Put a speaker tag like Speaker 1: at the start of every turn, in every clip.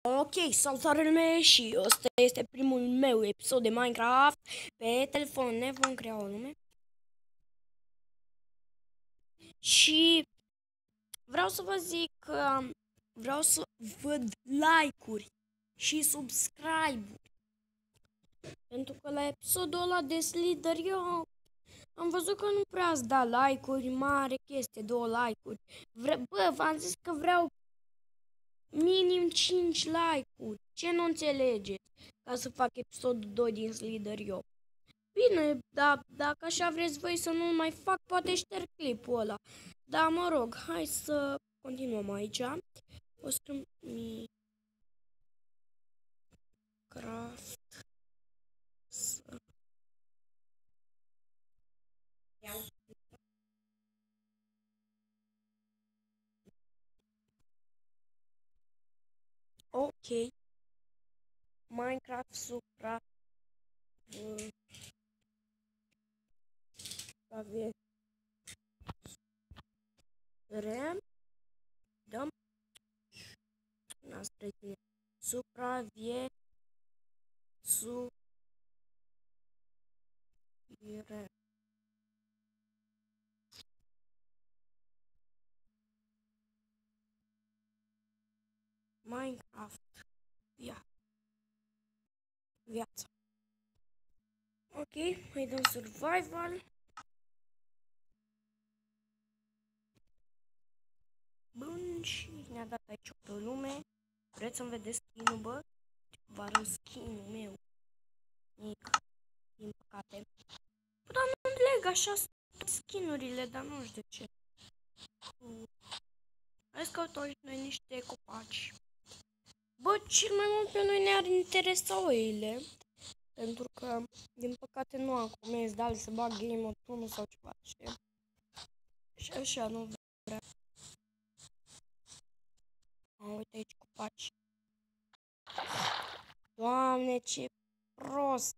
Speaker 1: Ok, salutare lume și ăsta este primul meu episod de Minecraft pe telefon. Ne vom crea o lume. Și vreau să vă zic că vreau să văd like-uri și subscribe-uri. Pentru că la episodul ăla de Slither eu am văzut că nu prea ați da like-uri, mare chestie, 2 like-uri. Bă, v-am zis că vreau minim 5 like-uri. Ce nu înțelegeți? Ca să fac episodul 2 din Slither eu. Bine, dar dacă așa vreți voi să nu mai fac, poate șterg clipul ăla. Dar mă rog, hai să continuăm aici. O scriu Minecraft. Ok. Minecraft supra dăm noastră bine. Supraviețuire. Minecraft. Viața. Ok, mai dăm survival. Bun, și ne-a dat aici pe lume. Vreți să-mi vedeți skin-ul, bă? Vă arăt skin-ul meu. Mic, din păcate. Bă, dar nu înțeleg așa skin-urile, dar nu știu de ce. Hai să căutăm și noi niște copaci. Bă, cel mai mult pe noi ne-ar interesa oile. Pentru că, din păcate, nu am comenzi de să bag game mode 1 sau ceva, știi? Și așa, nu vreau. Uite aici copaci. Doamne, ce prost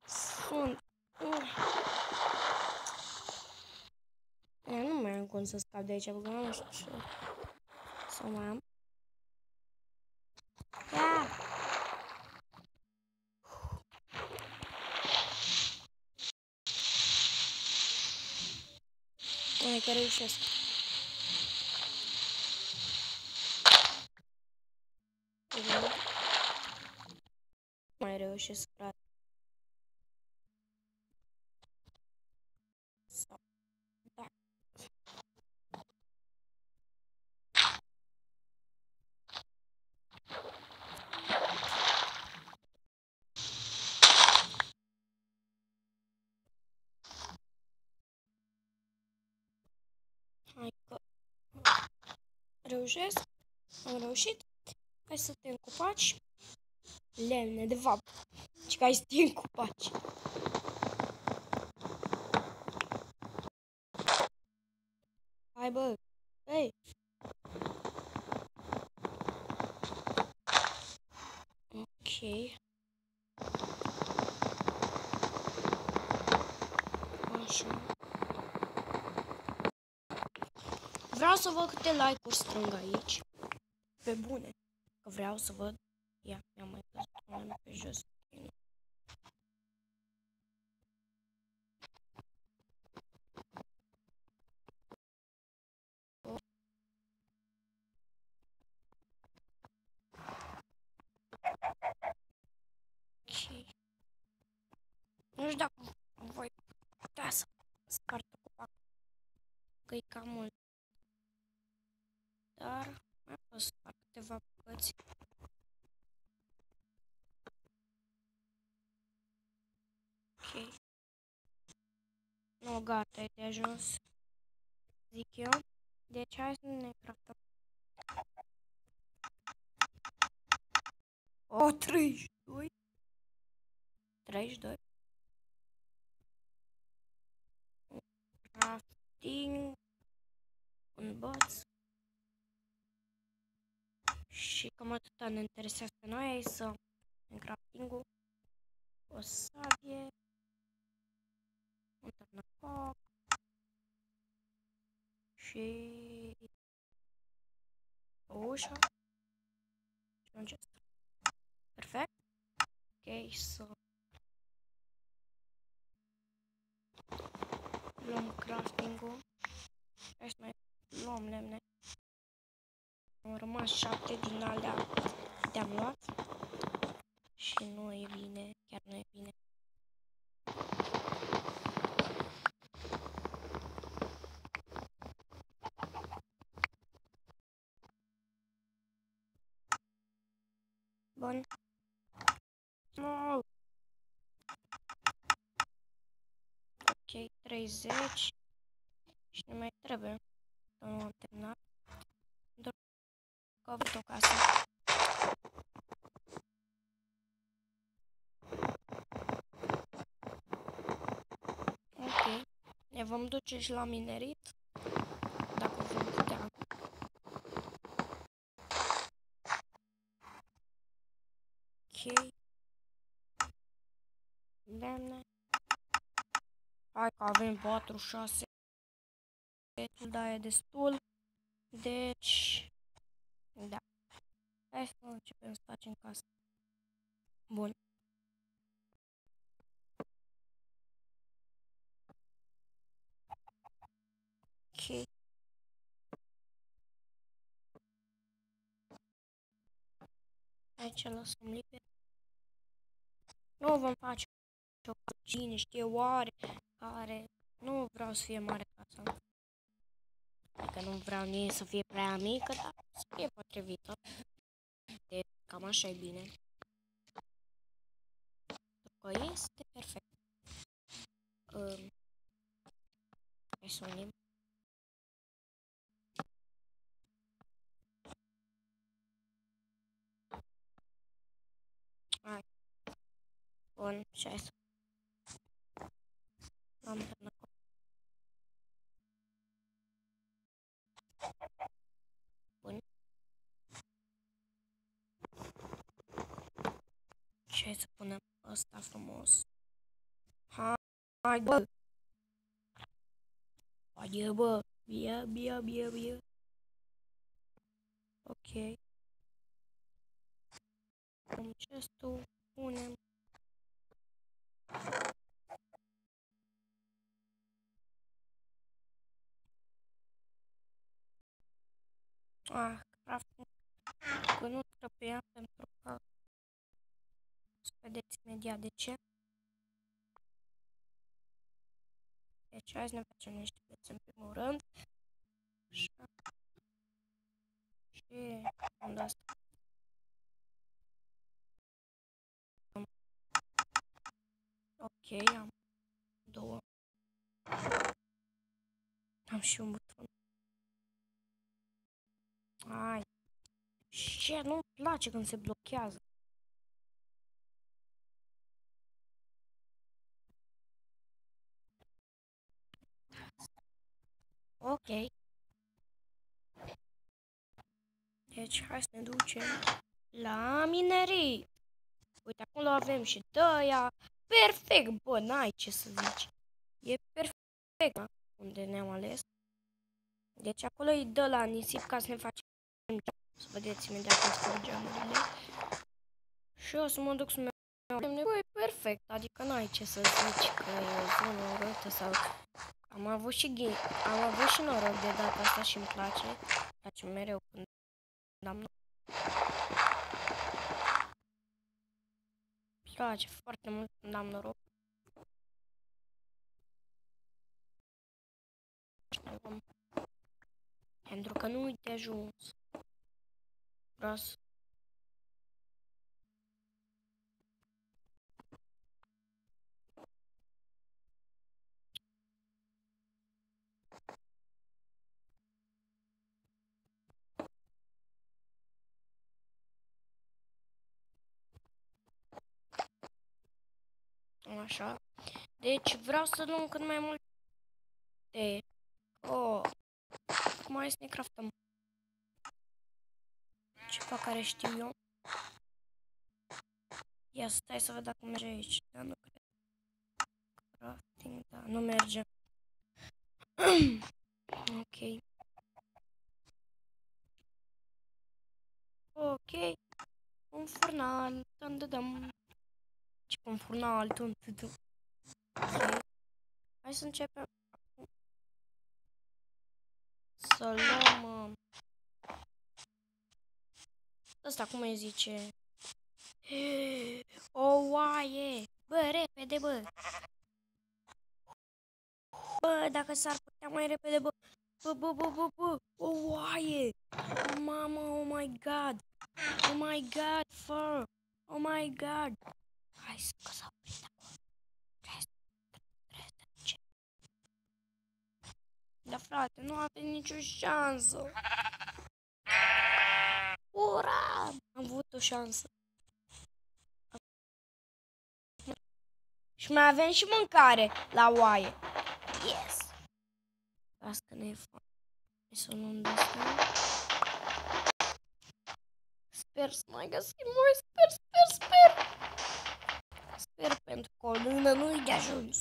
Speaker 1: sunt. Nu mai am cum să scap de aici, pentru că nu știu ce să mai am. Ia! Hai că reușesc. Mai reușesc, frate. Sau, da. Hai că reușesc. Am reușit. Hai să te încopaci. Lemne, de fapt. Și că ai să te încopaci. Hai, bă. Hei. Ok. Așa. Vreau să văd câte like-uri strâng aici. Pe bune. Că vreau să văd. Ia, mi-am mai căzut pe jos. Ok. Nu știu dacă voi putea să spart copac. Că-i cam mult. Dar mai pot să fac câteva bucăți. Ok. Nu, gata, e de ajuns. Zic eu. Deci hai să ne craftăm. O, 32. 32. Crafting. Un boț. Și cam atâta ne interesează pe noi, să în crafting-ul. O sabie. Un târnăcoc. Și o ușă. atunci asta. Perfect. Ok, să luăm crafting-ul. Hai să mai luăm lemne. Au rămas 7 din alea te-am luat. Și nu e bine, chiar nu e bine. Bun. No. Ok, 30. Și ne mai trebuie. Că nu am terminat. Doar că am avut o casă. Ok. Ne vom duce și la minerit. Dacă vom putea. Ok. Lemne. Hai că avem 4-6. Da, e destul. Deci, da. Hai să începem să facem casă. Bun. Ok. Aici lăsăm liber. Nu vom face o cine știe oare care. Nu vreau să fie mare casa. Adică nu vreau nici să fie prea mică, dar să fie potrivită. De cam așa e bine. Că este perfect. Hai să unim. Hai. Bun, și hai să am până acolo. Bun. Și hai să punem ăsta frumos. Hai, bă! Hai, bă! Bia. Ok. Cum chestul punem. Crafting. Că nu trebuia pentru că să vedeți imediat de ce. Deci hai să ne facem niște piețe în primul rând. Așa. Și unde asta? Ok, am 2. Am și un buton. Hai. Ce nu-mi place când se blochează. Ok. Deci hai să ne ducem la minerit. Uite, acolo avem și de-aia. Perfect, bă, n-ai ce să zici. E perfect unde ne-am ales. Deci acolo e de la nisip ca să ne facem. Să vedeți imediat cum stau geamurile. Și o să mă duc să mă lemne. Băi, perfect, adică n-ai ce să zici că e o zonă urâtă sau... Am avut și noroc de data asta și îmi place. Îmi place mereu când am noroc. Îmi place foarte mult când am noroc. Pentru că nu uite ajuns. Vreau să... Așa. Deci vreau să luăm cât mai multe. Cum mai să ne craftăm? Ceva care știu eu. Ia stai să văd dacă merge aici. Da, nu cred. Crafting, da, nu merge. Ok. Ok. un furnal. Ce un furnal. Okay. Hai să începem. Să luăm... Ăsta cum îi zice? O oaie! Bă, repede, bă! Bă, dacă s-ar putea mai repede, bă! Bă! O oaie! Mamă, oh my god! Oh my god, fur! Oh my god! Hai să că s-a oprit acolo. Trebuie să încep. Da, frate, nu avem nicio șansă. Ura! Am avut o șansă. Și mai avem și mâncare la oaie. Yes! Las că ne e foame. Hai să luăm de asta. Sper să mai găsim noi. Sper. Sper pentru că o lână nu-i de ajuns.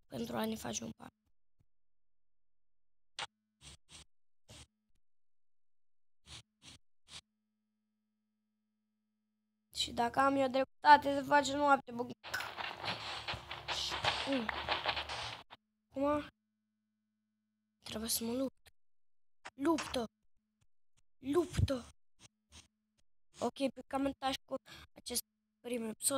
Speaker 1: Pentru a ne face un par. Și dacă am eu dreptate, se face noapte, bă. Acum trebuie să mă lupt. Luptă! Ok, pe comentaj cu acest prim episod.